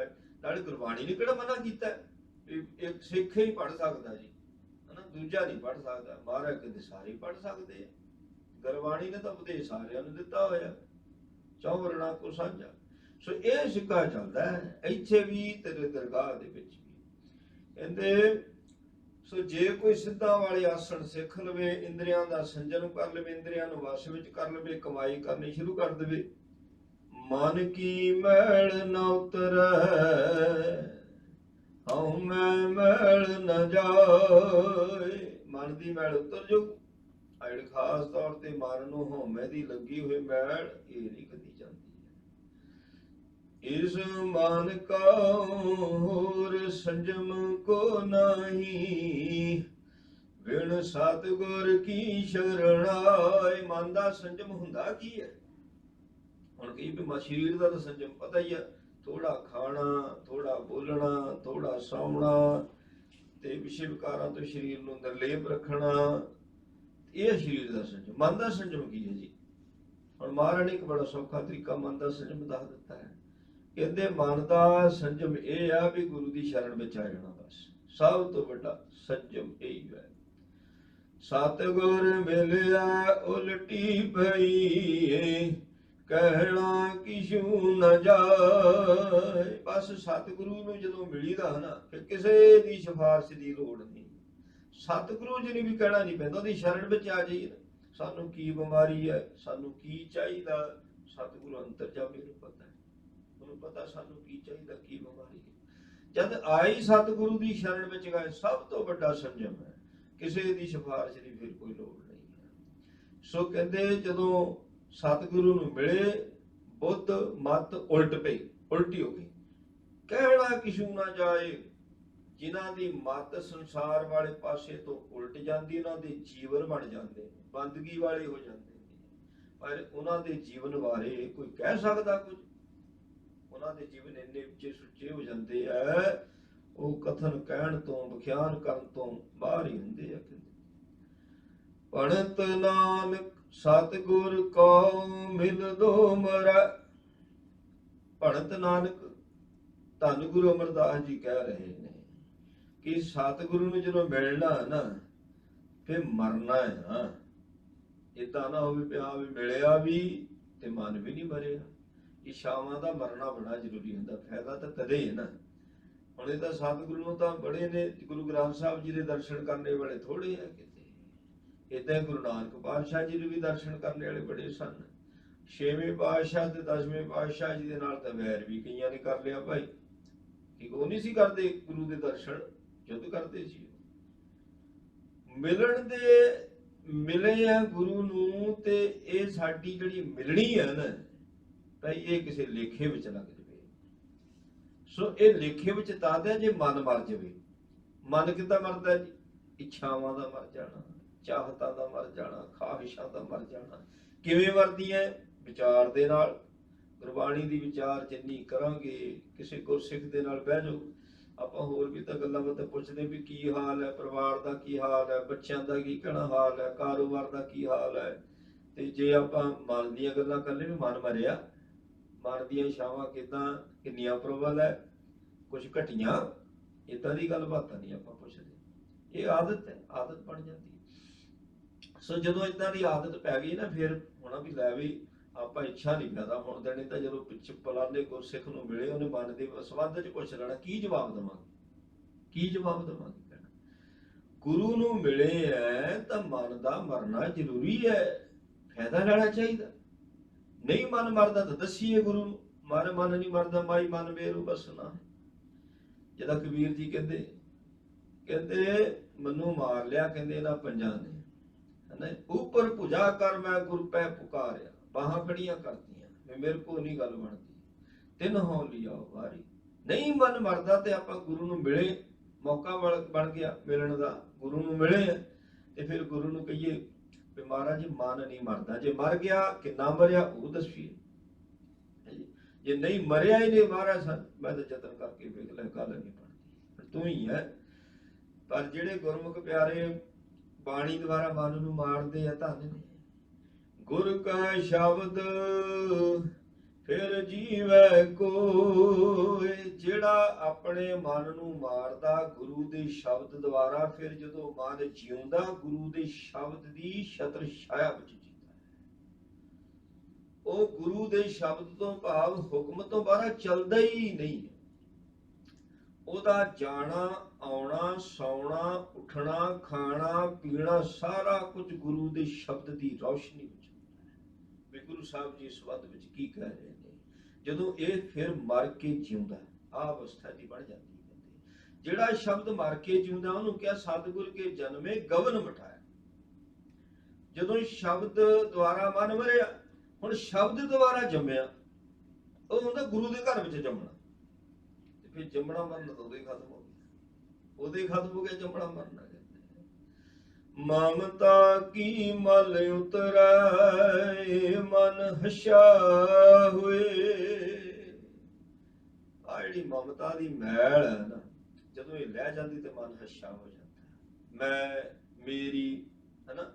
ਨਾਲੇ ਗੁਰਬਾਣੀ ਨੇ ਕਿਹੜਾ ਮਨਾ ਕੀਤਾ, ਇੱਕ ਸਿੱਖ ਹੀ ਪੜ੍ਹ ਸਕਦਾ ਜੀ, ਹਨਾ, ਦੂਜਾ ਨਹੀਂ ਪੜ੍ਹ ਸਕਦਾ। ਮਹਾਰਾਜ ਕਹਿੰਦੇ ਸਾਰੇ ਪੜ੍ਹ ਸਕਦੇ ਆ, ਗੁਰਬਾਣੀ ਨੇ ਤਾਂ ਉਪਦੇਸ਼ ਸਾਰਿਆਂ ਨੂੰ ਦਿੱਤਾ ਹੋਇਆ, ਚੌ ਵਰਣਾ ਕੋ ਸਾਂਝਾ। ਸੋ ਇਹ ਸਿੱਕਾ ਚੱਲਦਾ ਹੈ ਇੱਥੇ ਵੀ, ਤੇਰੇ ਦਰਗਾਹ ਦੇ ਵਿੱਚ ਵੀ। ਕਹਿੰਦੇ ਸੋ ਜੇ ਕੋਈ ਸਿੱਧਾਂ ਵਾਲੇ ਆਸਣ ਸਿੱਖ ਲਵੇ, ਇੰਦਰੀਆਂ ਦਾ ਸੰਜਮ ਕਰ ਲਵੇ, ਇੰਦਰੀਆਂ ਨੂੰ ਵਸ ਵਿੱਚ ਕਰ ਲਵੇ, ਕਮਾਈ ਕਰਨੀ ਸ਼ੁਰੂ ਕਰ ਦੇਵੇ, ਮਨ ਕੀ ਮੈਲ ਨ ਉਤਰੈ, ਹਉ ਮੈਂ ਮੈਲ ਨ ਜਾਏ। ਮਨ ਦੀ ਮੈਲ ਉਤਰ ਜਾਊ। ਅੜ ਖਾਸ ਤੌਰ ਤੇ ਮਨ ਨੂੰ ਹਉਮੈ ਦੀ ਲੱਗੀ ਹੋਈ ਮੈਲ, ਇਹ ਨਹੀਂ ਕਦੀ ਜਾਂਦੀ। ਇਸ ਮਨ ਕਾ ਹੋਰ ਸੰਜਮ ਕੋ ਨਹੀਂ, ਬਿਨ ਸਤਿਗੁਰ ਕੀ ਸ਼ਰਣਾਈ। ਮਨ ਦਾ ਸੰਜਮ ਹੁੰਦਾ ਕੀ ਹੈ? ਹੁਣ ਕਈ ਵੀ ਸਰੀਰ ਦਾ ਤਾਂ ਸੰਜਮ ਪਤਾ ਹੀ ਆ, ਥੋੜਾ ਖਾਣਾ, ਥੋੜਾ ਬੋਲਣਾ, ਥੋੜਾ ਸੌਣਾ, ਤੇ ਵਿਸ਼ੇ ਵਿਕਾਰਾਂ ਤੋਂ ਸਰੀਰ ਨੂੰ ਨਿਰਲੇਪ ਰੱਖਣਾ, ਇਹ ਸਰੀਰ ਦਾ ਸੰਜਮ। ਮਨ ਦਾ ਸੰਜਮ ਕੀ ਹੈ ਜੀ? ਹੁਣ ਮਹਾਰਾਜ ਨੇ ਇੱਕ ਬੜਾ ਸੌਖਾ ਤਰੀਕਾ ਮਨ ਦਾ ਸੰਜਮ ਦੱਸ ਦਿੱਤਾ ਹੈ। ਕਹਿੰਦੇ ਮਨ ਦਾ ਸੰਜਮ ਇਹ ਆ ਵੀ ਗੁਰੂ ਦੀ ਸ਼ਰਨ ਵਿੱਚ ਆ ਜਾਣਾ, ਬਸ ਸਭ ਤੋਂ ਵੱਡਾ ਸੰਜਮ ਇਹੀ ਹੈ। ਸਤਿਗੁਰ ਮਿਲਿਆ ਉਲਟੀ ਪਈ, ਕਹਿਣਾ ਕਿਛੂ ਨ ਜਾਏ। ਬਸ ਸਤਿਗੁਰੂ ਨੂੰ ਜਦੋਂ ਮਿਲੀਦਾ ਨਾ, ਫਿਰ ਕਿਸੇ ਦੀ ਸਿਫਾਰਿਸ਼ ਦੀ ਲੋੜ ਨਹੀਂ। ਸਤਿਗੁਰੂ ਜੀ ਨੂੰ ਵੀ ਕਹਿਣਾ ਨਹੀਂ ਪੈਂਦਾ, ਉਹਦੀ ਸ਼ਰਨ ਵਿੱਚ ਆ ਜਾਈਏ। ਸਾਨੂੰ ਕੀ ਬਿਮਾਰੀ ਹੈ, ਸਾਨੂੰ ਕੀ ਚਾਹੀਦਾ, ਸਤਿਗੁਰੂ ਅੰਤਰਜਾਮੀ ਨੂੰ ਪਤਾ ਹੈ, ਉਹਨੂੰ ਪਤਾ ਸਾਨੂੰ ਕੀ ਚਾਹੀਦਾ, ਕੀ ਬਿਮਾਰੀ ਹੈ। ਜਦ ਆਈ ਸਤਿਗੁਰੂ ਦੀ ਸ਼ਰਨ ਵਿੱਚ ਗਏ, ਸਭ ਤੋਂ ਵੱਡਾ ਸੰਜਮ ਹੈ। ਕਿਸੇ ਦੀ ਸਿਫਾਰਿਸ਼ ਦੀ ਫਿਰ ਕੋਈ ਲੋੜ ਨਹੀਂ ਹੈ। ਸੋ ਕਹਿੰਦੇ ਜਦੋਂ ਸਤਿਗੁਰੂ ਨੂੰ ਮਿਲੇ, ਬੁੱਧ ਮਤ ਉਲਟ ਪਈ, ਉਲਟੀ ਹੋ ਗਈ। ਕਹਿਣਾ ਕਿਛੂ ਨਾ ਜਾਏ। ਜਿਨ੍ਹਾਂ ਦੀ ਮਤ ਸੰਸਾਰ ਵਾਲੇ ਪਾਸੇ ਤੋਂ ਉਲਟ ਜਾਂਦੀ, ਉਹਨਾਂ ਦੇ ਜੀਵਨ ਬਣ ਜਾਂਦੇ ਨੇ, ਬੰਦਗੀ ਵਾਲੇ ਹੋ ਜਾਂਦੇ ਨੇ, ਪਰ ਉਹਨਾਂ ਦੇ ਜੀਵਨ ਬਾਰੇ ਕੋਈ ਕਹਿ ਸਕਦਾ ਕੁਝ? ਉਹਨਾਂ ਦੇ ਜੀਵਨ ਇੰਨੇ ਉੱਚੇ ਸੁੱਚੇ ਹੋ ਜਾਂਦੇ ਆ, ਉਹ ਕਥਨ ਕਹਿਣ ਤੋਂ, ਵਿਖਿਆਨ ਕਰਨ ਤੋਂ ਬਾਹਰ ਹੀ ਹੁੰਦੇ ਆ। ਪੜਤ ਨਾਨਕ ਸਤਿਗੁਰ ਕੋ ਮਿਲਦੋ ਮਰੈ। ਪੜਤ ਨਾਨਕ, ਧੰਨ ਗੁਰੂ ਅਮਰਦਾਸ ਜੀ ਕਹਿ ਰਹੇ ਨੇ ਕਿ ਸਤਿਗੁਰੂ ਨੂੰ ਜਦੋਂ ਮਿਲਣਾ ਨਾ, ਫਿਰ ਮਰਨਾ ਹੈ ਨਾ। ਏਦਾਂ ਨਾ ਹੋਵੇ ਪਿਆ ਵੀ ਮਿਲਿਆ ਵੀ ਤੇ ਮਨ ਵੀ ਨਹੀਂ ਮਰਿਆ। ਇਛਾਵਾਂ ਦਾ ਮਰਨਾ ਬੜਾ ਜ਼ਰੂਰੀ ਹੁੰਦਾ, ਫਾਇਦਾ ਤਾਂ ਤਦੇ ਹੀ ਨਾ। ਹੁਣ ਇਹਦਾ ਸਤਿਗੁਰੂ ਨੂੰ ਤਾਂ ਬੜੇ ਨੇ, ਗੁਰੂ ਗ੍ਰੰਥ ਸਾਹਿਬ ਜੀ ਦੇ ਦਰਸ਼ਨ ਕਰਨੇ ਵਾਲੇ ਥੋੜੇ ਆ ਕਿਤੇ। ਏਦਾਂ ਗੁਰੂ ਨਾਨਕ ਪਾਤਸ਼ਾਹ ਜੀ ਦੇ ਵੀ ਦਰਸ਼ਨ ਕਰਨੇ ਵਾਲੇ ਬੜੇ ਸਨ। 6ਵੇਂ ਪਾਤਸ਼ਾਹ ਤੇ 10ਵੇਂ ਪਾਤਸ਼ਾਹ ਜੀ ਦੇ ਨਾਲ ਤਾਂ ਵੈਰ ਵੀ ਕਈਆਂ ਨੇ ਕਰ ਲਿਆ ਭਾਈ, ਕਿ ਉਹ ਨਹੀਂ ਸੀ ਕਰਦੇ ਗੁਰੂ ਦੇ ਦਰਸ਼ਨ, ਜਦ ਕਰਦੇ ਸੀ। ਮਿਲਣ ਦੇ ਮਿਲੇ ਆ ਗੁਰੂ ਨੂੰ, ਤੇ ਇਹ ਸਾਡੀ ਜਿਹੜੀ ਮਿਲਣੀ ਹੈ ਨਾ ਭਾਈ, ਇਹ ਕਿਸੇ ਲੇਖੇ ਵਿੱਚ ਲੱਗ ਜਾਵੇ। ਸੋ ਇਹ ਲੇਖੇ ਵਿੱਚ ਤਾਂ ਹੈ ਜੇ ਮਨ ਮਰ ਜਾਵੇ। ਮਨ ਕਿੱਦਾਂ ਮਰਦਾ ਜੀ? ਇੱਛਾਵਾਂ ਦਾ ਮਰ ਜਾਣਾ, ਚਾਹਤਾਂ ਦਾ ਮਰ ਜਾਣਾ, ਖਾਹਿਸ਼ਾਂ ਦਾ ਮਰ ਜਾਣਾ। ਕਿਵੇਂ ਮਰਦੀਆਂ? ਵਿਚਾਰ ਦੇ ਨਾਲ। ਗੁਰਬਾਣੀ ਦੀ ਵਿਚਾਰ ਜਿੰਨੀ ਕਰਾਂਗੇ, ਕਿਸੇ ਗੁਰਸਿੱਖ ਦੇ ਨਾਲ ਬਹਿ ਜਾਓ, ਆਪਾਂ ਹੋਰ ਵੀ ਤਾਂ ਗੱਲਾਂ ਬਾਤਾਂ ਪੁੱਛਦੇ ਵੀ ਕੀ ਹਾਲ ਹੈ, ਪਰਿਵਾਰ ਦਾ ਕੀ ਹਾਲ ਹੈ, ਬੱਚਿਆਂ ਦਾ ਕੀ ਕਹਿਣਾ ਹਾਲ ਹੈ, ਕਾਰੋਬਾਰ ਦਾ ਕੀ ਹਾਲ ਹੈ। ਤੇ ਜੇ ਆਪਾਂ ਮਨ ਦੀਆਂ ਗੱਲਾਂ ਕਰ ਲਈਏ ਵੀ ਮਨ ਮਰਿਆ, ਮਨ ਦੀਆਂ ਇਛਾਵਾਂ ਕਿੰਨੀਆਂ ਪ੍ਰਬਲ ਹੈ, ਕੁਝ ਘਟੀਆਂ, ਏਦਾਂ ਦੀ ਗੱਲਬਾਤ ਨਹੀਂ ਆਪਾਂ ਪੁੱਛਦੇ। ਇਹ ਆਦਤ ਹੈ, ਆਦਤ ਬਣ ਜਾਂਦੀ ਹੈ। ਸੋ ਜਦੋਂ ਏਦਾਂ ਦੀ ਆਦਤ ਪੈ ਗਈ ਨਾ, ਫਿਰ ਹੋਣਾ ਵੀ ਲੈ ਵੀ ਆਪਾਂ ਇੱਛਾ ਨਹੀਂ ਪੈਦਾ ਹੋਣ ਦੇਣੀ। ਤਾਂ ਜਦੋਂ ਪਿੱਛੇ ਪਲਾਲੇ ਗੁਰਸਿੱਖ ਨੂੰ ਮਿਲੇ, ਉਹਨੇ ਮਨ ਦੇ ਸੰਬੰਧ 'ਚ ਪੁੱਛ ਲੈਣਾ, ਕੀ ਜਵਾਬ ਦੇਵਾਂਗੇ, ਕੀ ਜਵਾਬ ਦੇਵਾਂਗੇ। ਕਹਿਣਾ ਗੁਰੂ ਨੂੰ ਮਿਲੇ ਹੈ ਤਾਂ ਮਨ ਦਾ ਮਰਨਾ ਜ਼ਰੂਰੀ ਹੈ, ਫਾਇਦਾ ਲੈਣਾ ਚਾਹੀਦਾ। ਨਹੀਂ ਮਨ ਮਰਦਾ ਤਾਂ ਦੱਸੀਏ ਗੁਰੂ ਨੂੰ, ਮਨ ਨਹੀਂ ਮਰਦਾ ਮਾਈ ਮਨ ਮੇਰੂ ਬਸਣਾ। ਜਿਹਦਾ ਕਬੀਰ ਜੀ ਕਹਿੰਦੇ ਮੈਨੂੰ ਮਾਰ ਲਿਆ, ਕਹਿੰਦੇ ਇਹਨਾਂ ਪੰਜਾਂ ਨੇ, ਹਨਾ, ਉੱਪਰ ਭੁਜਾ ਕਰ ਮੈਂ ਗੁਰ ਪੈ ਪੁਕਾਰਿਆ, ਬਾਹਾਂ ਖੜੀਆਂ ਕਰਤੀਆਂ, ਮੇਰੇ ਕੋਲ ਨਹੀਂ ਗੱਲ ਬਣਦੀ, ਤਿੰਨ ਹੋ ਲਿਆ ਵਾਰੀ। ਨਹੀਂ ਮਨ ਮਰਦਾ ਤੇ ਆਪਾਂ ਗੁਰੂ ਨੂੰ ਮਿਲੇ, ਮੌਕਾ ਬਣ ਗਿਆ ਮਿਲਣ ਦਾ, ਗੁਰੂ ਨੂੰ ਮਿਲੇ ਤੇ ਫਿਰ ਗੁਰੂ ਨੂੰ ਕਹੀਏ ਵੀ ਮਹਾਰਾਜ ਜੀ ਮਨ ਨਹੀਂ ਮਰਦਾ, ਜੇ ਮਰ ਗਿਆ ਕਿੰਨਾ ਮਰਿਆ ਉਹ ਦੱਸੀਏ। ਜੇ ਨਹੀਂ ਮਰਿਆ ਹੀ ਨਹੀਂ ਮਹਾਰਾਜ ਮੈਂ ਤਾਂ ਯਤਨ ਕਰਕੇ ਵੇਖ ਲੈ, ਗੱਲ ਨਹੀਂ ਬਣਦੀ, ਤੂੰ ਹੀ ਹੈ। ਪਰ ਜਿਹੜੇ ਗੁਰਮੁਖ ਪਿਆਰੇ ਬਾਣੀ ਦੁਆਰਾ ਮਨ ਨੂੰ ਮਾਰਦੇ ਆ, ਧੰਨ ਨੇ। ਗੁਰ ਕਾ ਸ਼ਬਦ ਫਿਰ ਜੀਵੈ ਕੋਇ, ਜਿਹੜਾ ਆਪਣੇ ਮਨ ਨੂੰ ਮਾਰਦਾ ਗੁਰੂ ਦੇ ਸ਼ਬਦ ਦੁਆਰਾ, ਫਿਰ ਜਦੋਂ ਮਨ ਜਿਉਂਦਾ ਗੁਰੂ ਦੇ ਸ਼ਬਦ ਦੀ ਛਤਰ ਛਾਇਆ ਵਿੱਚ ਜੀਂਦਾ ਹੈ। ਉਹ ਗੁਰੂ ਦੇ ਸ਼ਬਦ ਤੋਂ ਭਾਵ ਹੁਕਮ ਤੋਂ ਬਾਹਰ ਚੱਲਦਾ ਹੀ ਨਹੀਂ। ਉਹਦਾ ਜਾਣਾ ਆਉਣਾ, ਸੌਣਾ, ਉੱਠਣਾ, ਖਾਣਾ, ਪੀਣਾ ਸਾਰਾ ਕੁਝ ਗੁਰੂ ਦੇ ਸ਼ਬਦ ਦੀ ਰੌਸ਼ਨੀ ਵਿੱਚ ਹੁੰਦਾ ਹੈ ਵੀ ਗੁਰੂ ਸਾਹਿਬ ਜੀ ਇਸ ਸੰਬੰਧ ਵਿੱਚ ਕੀ ਕਹਿ ਰਹੇ ਨੇ। ਜਦੋਂ ਇਹ ਫਿਰ ਮਰ ਕੇ ਜਿਉਂਦਾ, ਆਹ ਅਵਸਥਾ ਦੀ ਬਣ ਜਾਂਦੀ ਹੈ। ਜਿਹੜਾ ਸ਼ਬਦ ਮਰ ਕੇ ਜਿਉਂਦਾ, ਉਹਨੂੰ ਕਿਹਾ ਸਤਿਗੁਰ ਕੇ ਜਨਮੇ ਗਵਨ ਮਟਾਇਆ। ਜਦੋਂ ਸ਼ਬਦ ਦੁਆਰਾ ਮਨ ਮਰਿਆ, ਹੁਣ ਸ਼ਬਦ ਦੁਆਰਾ ਜੰਮਿਆ, ਉਹ ਹੁੰਦਾ ਗੁਰੂ ਦੇ ਘਰ ਵਿੱਚ ਜੰਮਣਾ। ਤੇ ਫਿਰ ਜੰਮਣਾ ਮਰਨਾ ਤਾਂ ਉਹਦੇ ਖਤਮ ਹੋ ਗਿਆ, ਉਹਦੇ ਖਤਮ ਹੋ ਗਿਆ, ਜੰਮਣਾ ਮਰਨਾ। ਮਮਤਾ ਕੀ ਮਲ ਉਤਰੈ ਮਨ ਹਸ਼ਾ ਹੋਏ। ਆ ਜਿਹੜੀ ਮਮਤਾ ਦੀ ਮੈਲ ਹੈ ਨਾ, ਜਦੋਂ ਇਹ ਲੈ ਜਾਂਦੀ ਤੇ ਮਨ ਹਸ਼ਾ ਹੋ ਜਾਂਦਾ। ਮੈਂ ਮੇਰੀ, ਹਨਾ।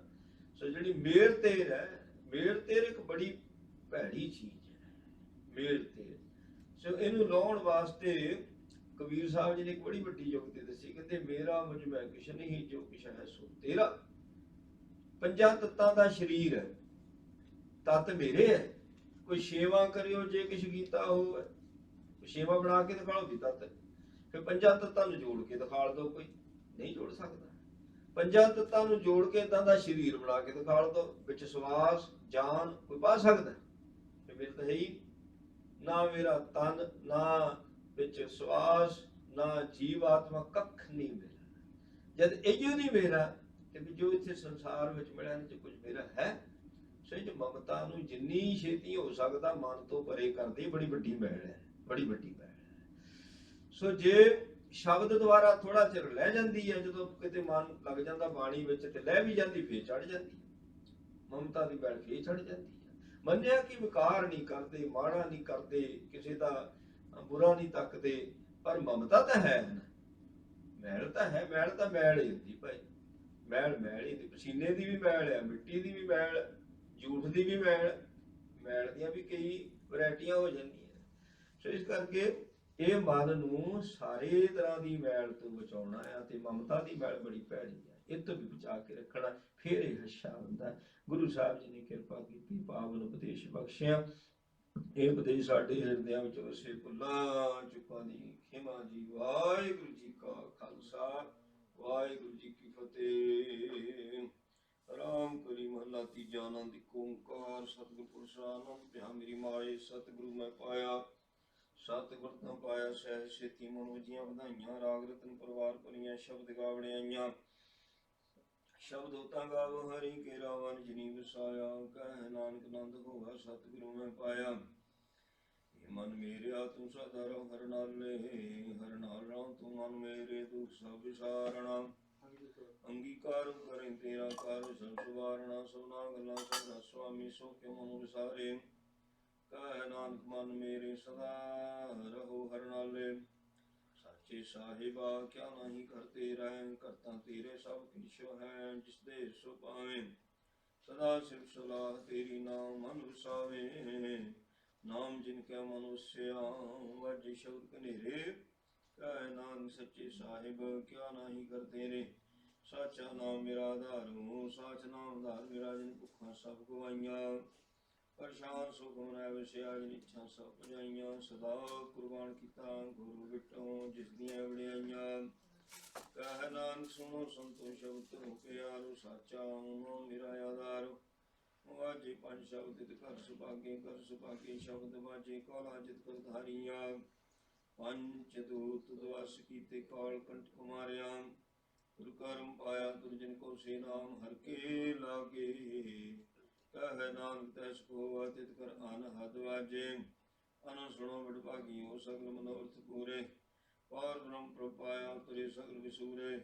ਸੋ ਜਿਹੜੀ ਮੇਰ ਤੇਰ ਹੈ, ਮੇਰ ਤੇਰ ਇੱਕ ਬੜੀ ਭੈੜੀ ਚੀਜ਼ ਹੈ, ਮੇਰ ਤੇਰ। ਸੋ ਇਹਨੂੰ ਲਾਉਣ ਵਾਸਤੇ ਕਬੀਰ ਸਾਹਿਬ ਜੀ ਨੇ ਇੱਕ ਬੜੀ ਵੱਡੀ ਯੁਕਤੀ ਦੱਸੀ, ਕਹਿੰਦੇ ਮੇਰਾ ਮੁਝ ਮੈਂ ਕਿਛ ਨਹੀਂ, ਜੋ ਕਿਛ ਹੈ ਸੋ ਤੇਰਾ। ਪੰਜਾਂ ਤੱਤਾਂ ਦਾ ਸਰੀਰ ਹੈ, ਤੱਤ ਮੇਰੇ ਹੈ। ਕੋਈ ਸੇਵਾ ਕਰਿਓ ਜੇ ਕਿਛ ਕੀਤਾ ਹੋਵੇ, ਸੇਵਾ ਬਣਾ ਕੇ ਦਿਖਾ ਲਓ ਵੀ ਤੱਤ। ਫਿਰ ਪੰਜਾਂ ਤੱਤਾਂ ਨੂੰ ਜੋੜ ਕੇ ਦਿਖਾ ਦੋ, ਕੋਈ ਨਹੀਂ ਜੋੜ ਸਕਦਾ। ਪੰਜਾਂ ਤੱਤਾਂ ਨੂੰ ਜੋੜ ਕੇ ਏਦਾਂ ਦਾ ਸਰੀਰ ਬਣਾ ਕੇ ਦਿਖਾ ਦੋ, ਵਿੱਚ ਸਵਾਸ ਜਾਨ ਕੋਈ ਪਾ ਸਕਦਾ? ਮੇਰੇ ਤਾਂ ਹੈ ਹੀ ਨਾ, ਮੇਰਾ ਤਨ ਨਾ ਵਿੱਚ ਸਵਾਸ ਨਾ ਜੀਵ ਆਤਮਾ, ਕੱਖ ਨਹੀਂ ਮੇਰਾ। ਜਦ ਇਹ ਨਹੀਂ ਮੇਰਾ ਤੇ ਜੋ ਇੱਥੇ ਸੰਸਾਰ ਵਿੱਚ ਮਿਲਿਆ ਇਹਦੇ ਚ ਕੁਝ ਮੇਰਾ ਹੈ? ਸੋ ਇਹ ਮਮਤਾ ਨੂੰ ਜਿੰਨੀ ਛੇਤੀ ਹੋ ਸਕਦਾ ਮਨ ਤੋਂ ਪਰੇ ਕਰਦੀ, ਬੜੀ ਵੱਡੀ ਮੈਲ ਹੈ, ਬੜੀ ਵੱਡੀ ਮੈਲ ਹੈ। ਸੋ ਜੇ ਸ਼ਬਦ ਦੁਆਰਾ ਥੋੜਾ ਚਿਰ ਲੈ ਜਾਂਦੀ ਹੈ, ਜਦੋਂ ਕਿਤੇ ਮਨ ਲੱਗ ਜਾਂਦਾ ਬਾਣੀ ਵਿੱਚ ਤੇ ਲੈ ਵੀ ਜਾਂਦੀ, ਫੇਰ ਚੜ ਜਾਂਦੀ ਮਮਤਾ ਦੀ ਮੈਲ, ਫੇਰ ਚੜ ਜਾਂਦੀ ਹੈ। ਮੰਨਿਆ ਕਿ ਵਿਕਾਰ ਨਹੀਂ ਕਰਦੇ, ਮਾੜਾ ਨਹੀਂ ਕਰਦੇ, ਕਿਸੇ ਦਾ ਬੁਰਾ ਨਹੀਂ ਤੱਕਦੇ, ਪਰ ਮਮਤਾ ਤਾਂ ਹੈ ਨਾ, ਮੈਲ ਤਾਂ ਹੈ। ਮੈਲ ਤਾਂ ਮੈਲ ਹੀ ਹੁੰਦੀ ਭਾਈ, ਮੈਲ ਮੈਲ ਹੀ। ਪਸੀਨੇ ਦੀ ਵੀ ਮੈਲ ਹੈ, ਮਿੱਟੀ ਦੀ ਵੀ ਮੈਲ, ਝੂਠ ਦੀ ਵੀ ਮੈਲ, ਮੈਲ ਦੀਆਂ ਵੀ ਕਈ ਵੈਰਾਈਟੀਆਂ ਹੋ ਜਾਂਦੀਆਂ। ਸੋ ਇਸ ਕਰਕੇ ਇਹ ਮਨ ਨੂੰ ਸਾਰੇ ਤਰ੍ਹਾਂ ਦੀ ਮੈਲ ਤੋਂ ਬਚਾਉਣਾ ਹੈ, ਤੇ ਮਮਤਾ ਦੀ ਮੈਲ ਬੜੀ ਭੈੜੀ ਹੈ, ਇਹ ਤੋਂ ਵੀ ਬਚਾ ਕੇ ਰੱਖਣਾ, ਫਿਰ ਇਹ ਹੱਸ਼ਾ ਹੁੰਦਾ। ਗੁਰੂ ਸਾਹਿਬ ਜੀ ਨੇ ਕਿਰਪਾ ਕੀਤੀ, ਪਾਵਨ ਉਪਦੇਸ਼ ਬਖਸ਼ਿਆ। ਇਹ ਉਪਦੇਸ਼ ਸਾਡੇ ਹਿਰਦਿਆਂ ਵਿੱਚ ਵਸੇ, ਭੁੱਲਾਂ ਚੁੱਕਾਂ ਦੀ ਖਿਮਾ ਜੀ। ਵਾਹਿਗੁਰੂ ਜੀ ਕਾ ਖਾਲਸਾ, ਵਾਹਿਗੁਰੂ ਜੀ ਕੀ ਫਤਿਹ। ਰਾਮ ਕਲੀ ਮਹਲਾ ਤੀਜਾ। ਆਨੰਦ ਏਕ ਓੰਕਾਰ ਸਤਿਗੁਰ ਪ੍ਰਸਾਦਿ ਭਿਆ ਮੇਰੀ ਮਾਏ। ਸਤਿਗੁਰੂ ਮੈਂ ਪਾਇਆ, ਸਤਿਗੁਰ ਤਾਂ ਪਾਇਆ ਸਹਿ ਛੇਤੀ। ਮਨ ਵਜੀਆਂ ਵਧਾਈਆਂ, ਰਾਗ ਰਤਨ ਪਰਵਾਰ ਭਰੀਆਂ, ਸ਼ਬਦ ਗਾਵਣੇ ਆਈਆਂ। ਸ਼ਬਦ ਹੋਤਾ ਗਾਵ ਹਰੀ ਕੇ ਰਾਵਨ ਜਿਨੀ ਵਸਾਇਆ। ਕਹਿ ਨਾਨਕ ਆਨੰਦ ਹੋਆ ਸਤਿਗੁਰੂ ਮੈਂ ਪਾਇਆ। ਮਨ ਮੇਰਿਆ ਤੂੰ ਸਦਾ ਰਹੁ ਹਰਿ ਨਾਲੇ, ਹਰਿ ਨਾਲ ਰਹੁ ਤੂੰ ਮਨ ਮੇਰੇ। ਦੁਖ ਸਭ ਵਿਸਾਰਣਾ, ਅੰਗੀਕਾਰ ਕਰੇ ਤੇਰਾ ਕਾਰ ਸਭ ਸਵਾਰਣਾ। ਸਭਨਾ ਗੱਲਾਂ ਸਭਨਾ ਸੁਆਮੀ, ਸੋ ਕਿਉ ਮਨ ਵਿਸਾਰੇ। ਕਹਿ ਨਾਨਕ ਮਨ ਮੇਰੇ ਸਦਾ ਰਹੋ ਹਰਿ ਨਾਲੇ। ਸਾਚੇ ਸਾਹਿਬਾ ਕਿਆ ਨਹੀਂ ਕਰਤੇ ਰਹਿ, ਕਰਤਾ ਤੇਰੇ ਸਭ ਕਿਛ ਹੈ। ਜਿਸ ਦੇ ਸੋ ਪਾਵੇਂ, ਸਦਾ ਸਿਫਤ ਸਲਾਹ ਤੇਰੀ, ਨਾਮ ਮਨ ਵਸਾਵੇ। ਨਾਮ ਜਿਨ ਕੈ ਮਨੁਸਿਆ ਵਾਜੇ ਸ਼ਬਦ ਕਨੇਰੇ ਕਹਿ ਨਾਨਕ ਸੱਚੇ ਸਾਹਿਬ ਕਿਆ ਨਾਹੀ ਕਰਤੇ ਰੇ ਸਾਚਾ ਨਾਮ ਮੇਰਾ ਆਧਾਰ ਹੂੰ ਸਾਚ ਨਾਮ ਆਧਾਰ ਮੇਰਾ ਜਿਨ ਭੁੱਖਾਂ ਸਭ ਗਵਾਈਆਂ ਪਰਸ਼ਾਨ ਸੁਖ ਮਨੈ ਵਸਿਆ ਜਿਨ ਇੱਛਾ ਸਭ ਪੁਜਾਈਆਂ ਸਦਾ ਕੁਰਬਾਨ ਕੀਤਾ ਗੁਰੂ ਵਿਟੋ ਜਿਸ ਦੀਆਂ ਵਡਿਆਈਆਂ ਕਹਿ ਨਾਨਕ ਸੁਣੋ ਸੰਤੋ ਸ਼ਬਦ ਹੋ ਕੇ ਆਰੋ ਸਾਚਾ ਨਾਮ ਮੇਰਾ ਆਧਾਰ ਵਾਜੇ ਪੰਜ ਸ਼ਬਦ ਤਿਤ ਕਰ ਸੁਭਾਗੇ ਸ਼ਬਦ ਵਾਜੇ ਕਾਲਾ ਜਿਤ ਕਰ ਧਾਰੀਆਂ ਪੰਚ ਦੂਤ ਦਵਸ ਕੀਤੇ ਕਾਲ ਕੰਠ ਕੁਮਾਰਿਆ ਗੁਰ ਕਰਮ ਪਾਇਆ ਦੁਰਜਨ ਕੋ ਸੇ ਨਾਮ ਹਰ ਕੇ ਲਾਗੇ ਕਹਿ ਨਾਨਕ ਤੈਸ ਕੋ ਤਿਤ ਕਰ ਅਨਹਦ ਵਾਜੇ ਅਨ ਸੁਣੋ ਬੜ ਭਾਗੀਓ ਸਗਲ ਮਨੋਰਥ ਪੂਰੇ ਪਾਰ ਬ੍ਰਹਮ ਪ੍ਰਪਾਇਆ ਉਤਰੇ ਸਗਲ ਵਿਸੂਰੇ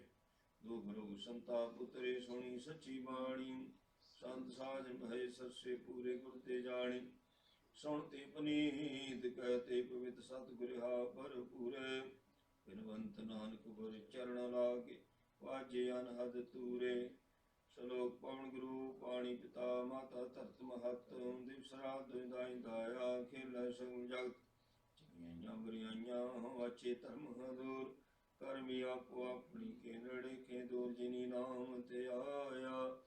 ਦੁਖ ਰੋਗ ਸੰਤਾਪ ਉਤਰੇ ਸੁਣੀ ਸੱਚੀ ਬਾਣੀ ਸੰਤ ਸਾਜਨ ਭਏ ਸਰਸੇ ਪੂਰੇ ਗੁਰ ਤੇ ਜਾਣੀ ਸੁਣਤੇ ਪਨੀਤ ਕਹਤੇ ਪਵਿੱਤ ਸਤਿਗੁਰ ਹਾ ਭਰਪੂਰੇ ਬਿਨਵੰਤ ਨਾਨਕ ਗੁਰ ਚਰਨ ਲਾਗੇ ਵਾਜੇ ਅਨਹਦ ਤੂਰੇ ਸ਼ਲੋਕ ਪਵਨ ਗੁਰੂ ਪਾਣੀ ਪਿਤਾ ਮਾਤਾ ਧਰਤ ਮਹਤ ਦਿਵਸ ਰਾਤ ਦਾਈ ਦਾਇਆ ਖੇਲੇ ਸਗਲ ਜਗਤ ਚੰਗੀਆਂ ਬੁਰੀਆਈਆਂ ਵਾਚੇ ਧਰਮ ਦੂਰ ਕਰਮੀ ਆਪੋ ਆਪਣੀ ਕੇ ਨੜੇ ਕੇ ਦੂਰ ਜਿਨੀ ਨਾਮ ਤੇ ਆਇਆ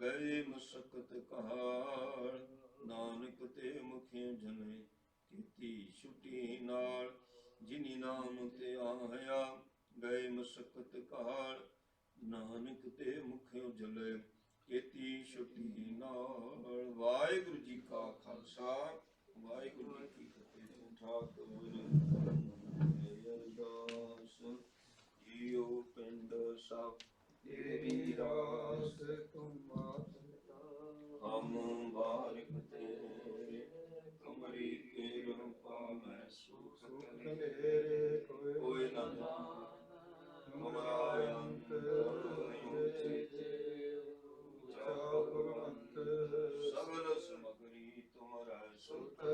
ਗਏ ਮੁਸਕਤ ਕਹਾਲ ਨਾਨਕ ਤੇ ਮੁਖੇ ਜਨੇ ਕੀਤੀ ਛੁਟੀ ਨਾਲ ਜਿਨੀ ਨਾਮ ਤੇ ਆਇਆ ਗਏ ਮੁਸਕਤ ਕਹਾਲ ਨਾਨਕ ਤੇ ਮੁਖੇ ਜਲੇ ਕੀਤੀ ਛੁਟੀ ਨਾਲ। ਵਾਹਿਗੁਰੂ ਜੀ ਕਾ ਖਾਲਸਾ ਵਾਹਿਗੁਰੂ ਜੀ ਕੀ ਫਤਿਹ। ਠਾਕੁਰ ਅਰਦਾਸ ਜੀਓ ਪਿੰਡ ਸਭ ਤੇਰੀ ਰਾਸ ਤੁਮਾਰੀ।